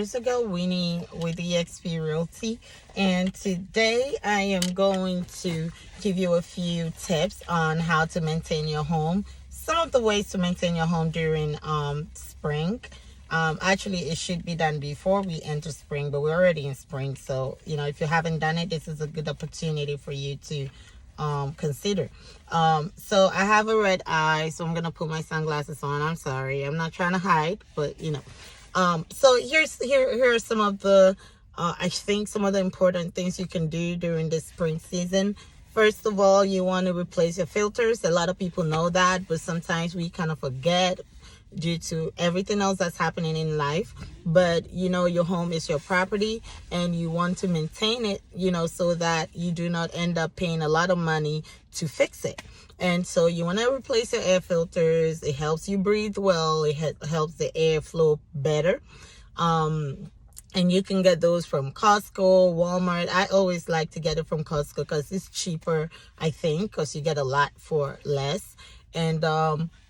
years ago, Winnie with Winnieorealty, and today I am going to give you a few tips on how to maintain your home. Some of the ways to maintain your home during spring. Actually, it should be done before we enter spring, but we're already in spring. So, if you haven't done it, this is a good opportunity for you to consider. So I have a red eye, so I'm gonna put my sunglasses on. I'm sorry, I'm not trying to hide, but so here are some of the I think some of the important things you can do during this spring season. First of all, you want to replace your filters. A lot of people know that, but sometimes we kind of forget due to everything else that's happening in life. But your home is your property, and you want to maintain it, so that you do not end up paying a lot of money to fix it. And so you want to replace your air filters. It helps you breathe well. It helps the air flow better. And you can get those from Costco, Walmart. I always like to get it from Costco because it's cheaper, I think, because you get a lot for less. And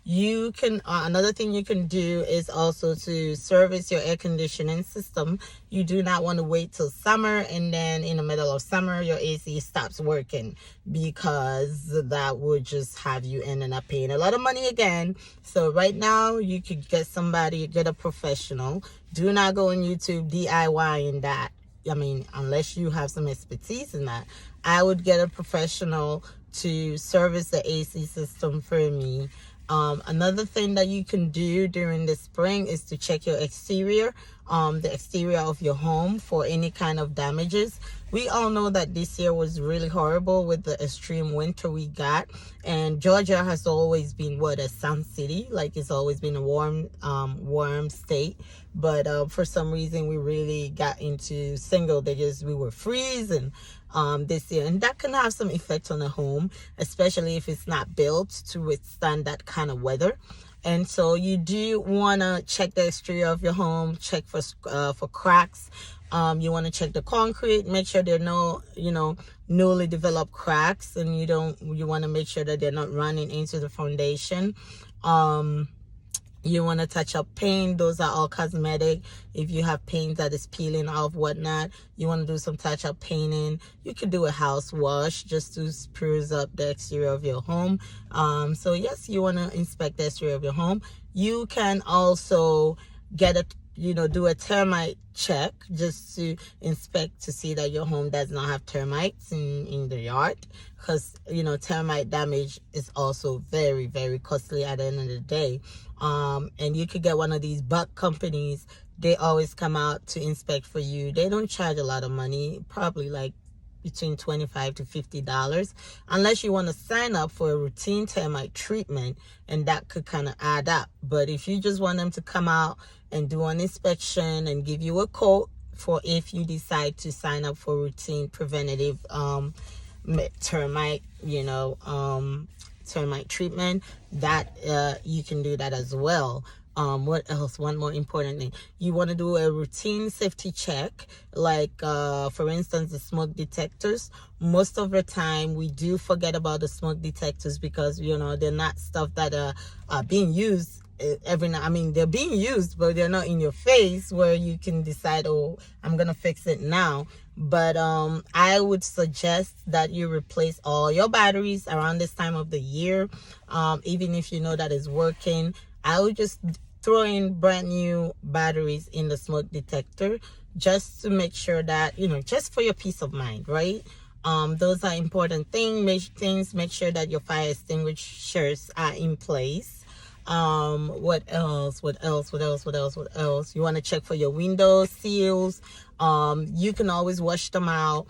you can another thing you can do is also to service your air conditioning system. You do not want to wait till summer and then in the middle of summer your AC stops working, because that would just have you ending up paying a lot of money again. So right now you could get a professional. Do not go on YouTube DIYing that. I mean, unless you have some expertise in that. I would get a professional to service the AC system for me. Another thing that you can do during the spring is to check your exterior, the exterior of your home for any kind of damages. We all know that this year was really horrible with the extreme winter we got, and Georgia has always been a sun city, like it's always been a warm state. But for some reason we really got into single digits. We were freezing this year, and that can have some effect on the home, especially if it's not built to withstand that kind of weather. And so you do want to check the exterior of your home, check for cracks. You want to check the concrete, make sure there are no newly developed cracks, and you want to make sure that they're not running into the foundation. You want to touch up paint. Those are all cosmetic. If you have paint that is peeling off, whatnot, you want to do some touch up painting. You could do a house wash just to spruce up the exterior of your home. So yes, you want to inspect the exterior of your home. You can also do a termite check just to inspect to see that your home does not have termites in the yard, because termite damage is also very, very costly at the end of the day. And you could get one of these bug companies. They always come out to inspect for you. They don't charge a lot of money, probably like between $25 to $50, unless you want to sign up for a routine termite treatment, and that could kind of add up. But if you just want them to come out and do an inspection and give you a quote for if you decide to sign up for routine preventative termite termite treatment, that you can do that as well. What else? One more important thing. You want to do a routine safety check, like for instance, the smoke detectors. Most of the time we do forget about the smoke detectors because they're not stuff that are being used every night. I mean, they're being used, but they're not in your face where you can decide, oh, I'm gonna fix it now. But I would suggest that you replace all your batteries around this time of the year. Even if you know that it's working, I would just throw in brand new batteries in the smoke detector just to make sure that, just for your peace of mind, right? Those are important things. Make sure that your fire extinguishers are in place. What else? You want to check for your window seals. You can always wash them out.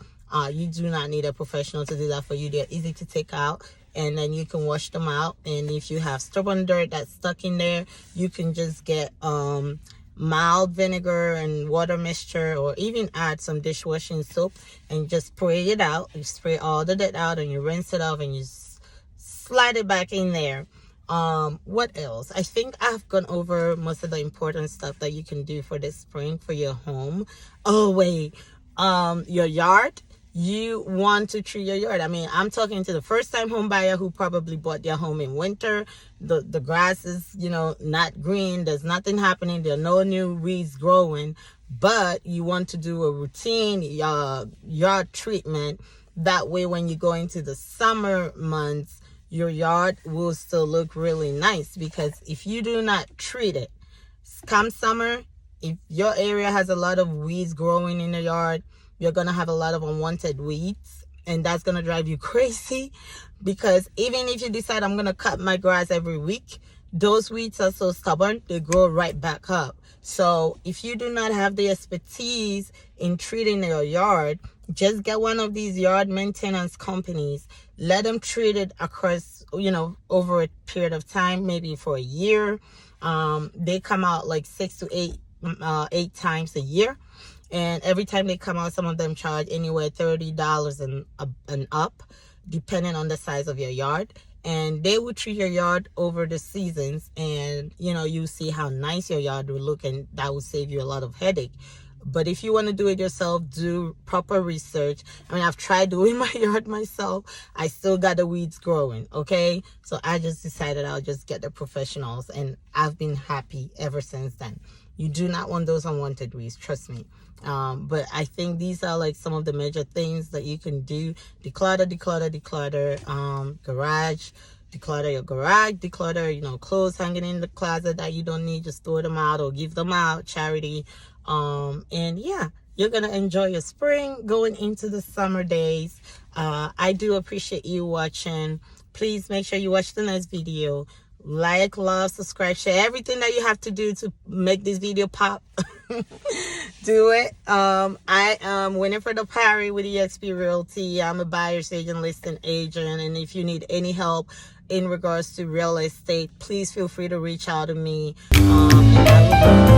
You do not need a professional to do that for you. They're easy to take out, and then you can wash them out. And if you have stubborn dirt that's stuck in there, you can just get mild vinegar and water mixture, or even add some dishwashing soap and just spray it out. You spray all the dirt out and you rinse it off and you slide it back in there. What else? I think I've gone over most of the important stuff that you can do for this spring for your home. Oh wait, your yard. You want to treat your yard. I mean, I'm talking to the first time home buyer who probably bought their home in winter. The grass is, not green. There's nothing happening. There are no new weeds growing. but you want to do a routine yard treatment. That way, when you go into the summer months, your yard will still look really nice. Because if you do not treat it, come summer, if your area has a lot of weeds growing in the yard, you're going to have a lot of unwanted weeds, and that's going to drive you crazy. Because even if you decide I'm going to cut my grass every week, those weeds are so stubborn, they grow right back up. So if you do not have the expertise in treating your yard, just get one of these yard maintenance companies. Let them treat it across, over a period of time, maybe for a year. They come out like 6 to 8 times a year. And every time they come out, some of them charge anywhere $30 and up, depending on the size of your yard. And they will treat your yard over the seasons, and you see how nice your yard will look, and that will save you a lot of headache. But if you want to do it yourself, do proper research. I mean, I've tried doing my yard myself. I still got the weeds growing, okay? So I just decided I'll just get the professionals, and I've been happy ever since then. You do not want those unwanted weeds, trust me. But I think these are like some of the major things that you can do. Declutter, garage, declutter your garage, declutter, clothes hanging in the closet that you don't need, just throw them out or give them out, charity. And yeah, you're gonna enjoy your spring going into the summer days. I do appreciate you watching. Please make sure you watch the next video. Like, love, subscribe, share, everything that you have to do to make this video pop. Do it. I am Winifred Opare with eXp Realty. I'm a buyer's agent, listing agent, and if you need any help in regards to real estate, please feel free to reach out to me. And I will